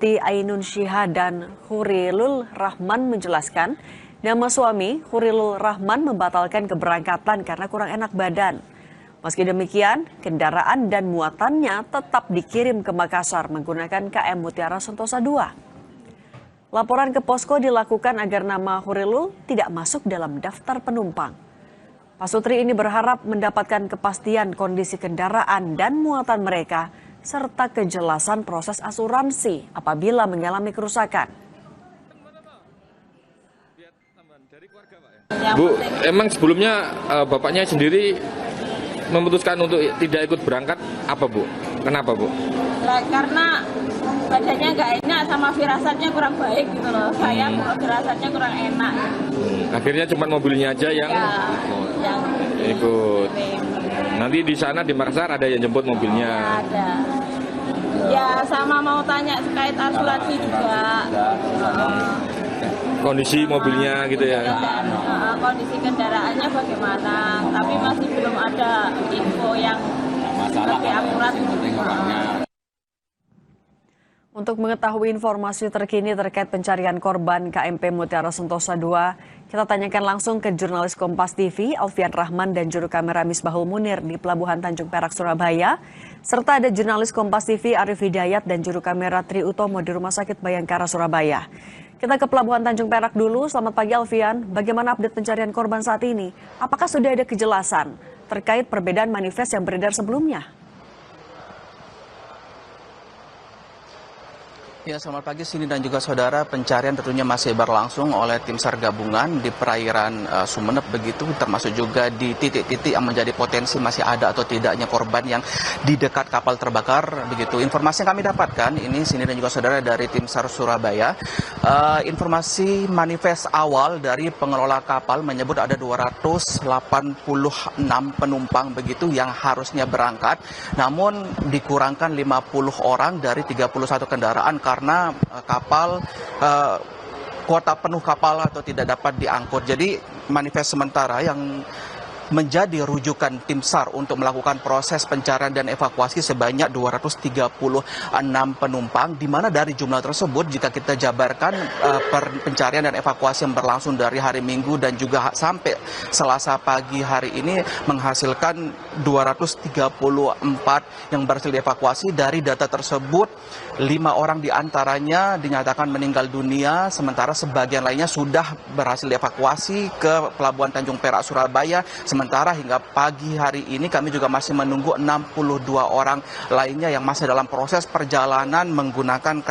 Siti Ainun Syihah dan Hurilul Rahman menjelaskan, nama suami Hurilul Rahman membatalkan keberangkatan karena kurang enak badan. Meski demikian, kendaraan dan muatannya tetap dikirim ke Makassar menggunakan KM Mutiara Sentosa II. Laporan ke posko dilakukan agar nama Hurilul tidak masuk dalam daftar penumpang. Pasutri ini berharap mendapatkan kepastian kondisi kendaraan dan muatan mereka, serta kejelasan proses asuransi apabila mengalami kerusakan. Bu, emang sebelumnya bapaknya sendiri memutuskan untuk tidak ikut berangkat apa, Bu? Kenapa, Bu? Karena badannya nggak enak sama firasatnya kurang baik gitu loh. Saya firasatnya kurang enak. Akhirnya cuma mobilnya aja yang ikut. Nanti di sana di Makassar ada yang jemput mobilnya. Ya, ada. Ya sama mau tanya terkait asuransi juga. Kondisi mobilnya gitu ya. Kondisi kendaraannya bagaimana? Tapi masih belum ada info yang lebih akurat. Untuk mengetahui informasi terkini terkait pencarian korban KMP Mutiara Sentosa II, kita tanyakan langsung ke jurnalis Kompas TV, Alfian Rahman dan juru kamera Misbahul Munir di Pelabuhan Tanjung Perak, Surabaya, serta ada jurnalis Kompas TV Arif Hidayat dan juru kamera Tri Utomo di Rumah Sakit Bayangkara, Surabaya. Kita ke Pelabuhan Tanjung Perak dulu. Selamat pagi Alfian, bagaimana update pencarian korban saat ini? Apakah sudah ada kejelasan terkait perbedaan manifest yang beredar sebelumnya? Ya, selamat pagi Cindy dan juga saudara. Pencarian tentunya masih berlangsung oleh tim SAR gabungan di perairan Sumeneb begitu, termasuk juga di titik-titik yang menjadi potensi masih ada atau tidaknya korban yang di dekat kapal terbakar begitu. Informasi yang kami dapatkan ini Cindy dan juga saudara dari tim SAR Surabaya, informasi manifest awal dari pengelola kapal menyebut ada 286 penumpang begitu yang harusnya berangkat, namun dikurangkan 50 orang dari 31 kendaraan karena kapal kuota penuh kapal atau tidak dapat diangkut. Jadi manifest sementara yang menjadi rujukan tim SAR untuk melakukan proses pencarian dan evakuasi sebanyak 236 penumpang, di mana dari jumlah tersebut jika kita jabarkan pencarian dan evakuasi yang berlangsung dari hari Minggu dan juga sampai Selasa pagi hari ini menghasilkan 234 yang berhasil dievakuasi. Dari data tersebut 5 orang diantaranya dinyatakan meninggal dunia, sementara sebagian lainnya sudah berhasil dievakuasi ke Pelabuhan Tanjung Perak, Surabaya. Sementara hingga pagi hari ini kami juga masih menunggu 62 orang lainnya yang masih dalam proses perjalanan menggunakan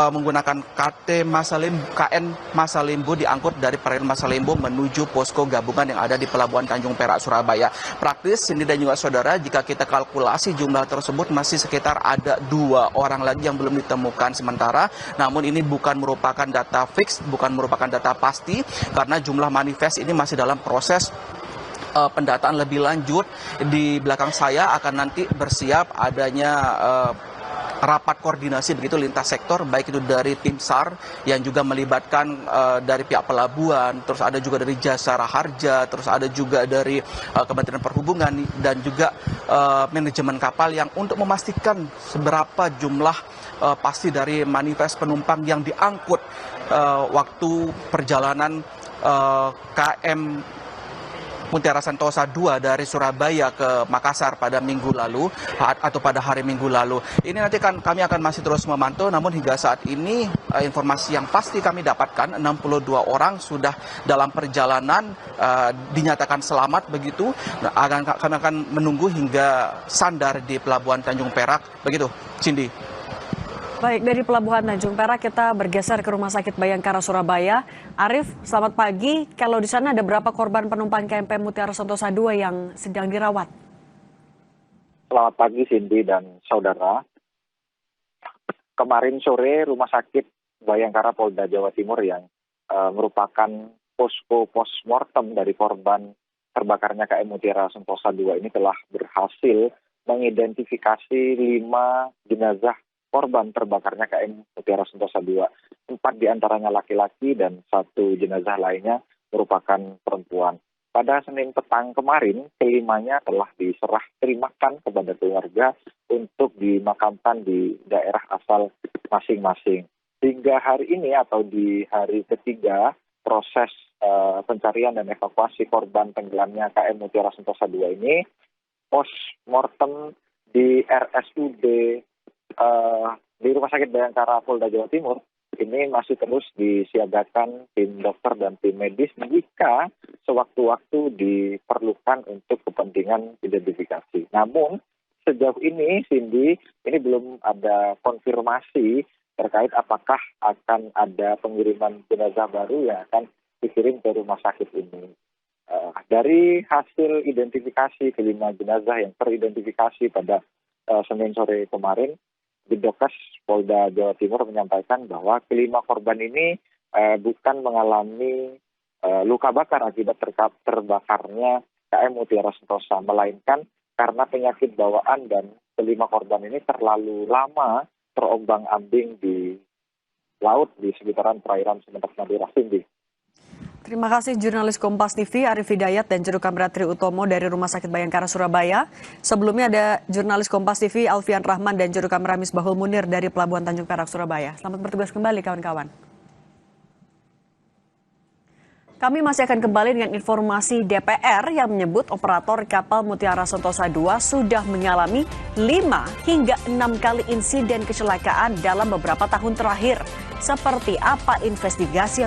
menggunakan KN Masalimbu diangkut dari perairan Masalimbu menuju posko gabungan yang ada di Pelabuhan Tanjung Perak, Surabaya. Praktis ini dan juga saudara, jika kita kalkulasi jumlah tersebut masih sekitar ada 2 orang lagi yang belum ditemukan sementara. Namun ini bukan merupakan data fix, bukan merupakan data pasti karena jumlah manifest ini masih dalam proses pendataan lebih lanjut. Di belakang saya akan nanti bersiap adanya rapat koordinasi begitu lintas sektor, baik itu dari tim SAR yang juga melibatkan dari pihak pelabuhan, terus ada juga dari Jasara Harja, terus ada juga dari Kementerian Perhubungan dan juga manajemen kapal yang untuk memastikan seberapa jumlah pasti dari manifest penumpang yang diangkut waktu perjalanan KM Mutiara Sentosa II dari Surabaya ke Makassar pada minggu lalu atau pada hari Minggu lalu. Ini nanti kami akan masih terus memantau, namun hingga saat ini informasi yang pasti kami dapatkan 62 orang sudah dalam perjalanan dinyatakan selamat begitu. Kami akan menunggu hingga sandar di Pelabuhan Tanjung Perak begitu, Cindy. Baik, dari Pelabuhan Tanjung Perak kita bergeser ke Rumah Sakit Bayangkara, Surabaya. Arif, selamat pagi. Kalau di sana ada berapa korban penumpang KMP Mutiara Sentosa II yang sedang dirawat? Selamat pagi Cindy dan saudara. Kemarin sore Rumah Sakit Bayangkara Polda Jawa Timur yang merupakan posko postmortem dari korban terbakarnya KM Mutiara Sentosa II ini telah berhasil mengidentifikasi 5 jenazah korban terbakarnya KM Mutiara Sentosa II. 4 diantaranya laki-laki dan 1 jenazah lainnya merupakan perempuan. pada Senin petang kemarin, kelimanya telah diserah terimakan kepada keluarga untuk dimakamkan di daerah asal masing-masing. Hingga hari ini atau di hari ketiga, proses pencarian dan evakuasi korban tenggelamnya KM Mutiara Sentosa II ini, post-mortem di RSUD di Rumah Sakit Bayangkara Polda Jawa Timur ini masih terus disiagakan tim dokter dan tim medis jika sewaktu-waktu diperlukan untuk kepentingan identifikasi. Namun sejauh ini, Cindy, ini belum ada konfirmasi terkait apakah akan ada pengiriman jenazah baru yang akan dikirim ke rumah sakit ini. Dari hasil identifikasi kelima jenazah yang teridentifikasi pada Senin sore kemarin, Bidokes Polda Jawa Timur menyampaikan bahwa kelima korban ini bukan mengalami luka bakar akibat terbakarnya KM Mutiara Sentosa, melainkan karena penyakit bawaan, dan kelima korban ini terlalu lama terombang-ambing di laut di sekitaran perairan Sumeneb Madura. Cindy. Terima kasih jurnalis Kompas TV Arif Hidayat dan juru kamera Tri Utomo dari Rumah Sakit Bayangkara Surabaya. Sebelumnya ada jurnalis Kompas TV Alfian Rahman dan juru kamera Misbahul Munir dari Pelabuhan Tanjung Perak Surabaya. Selamat bertugas kembali kawan-kawan. Kami masih akan kembali dengan informasi DPR yang menyebut operator kapal Mutiara Sentosa II sudah mengalami 5 hingga 6 kali insiden kecelakaan dalam beberapa tahun terakhir. Seperti apa investigasi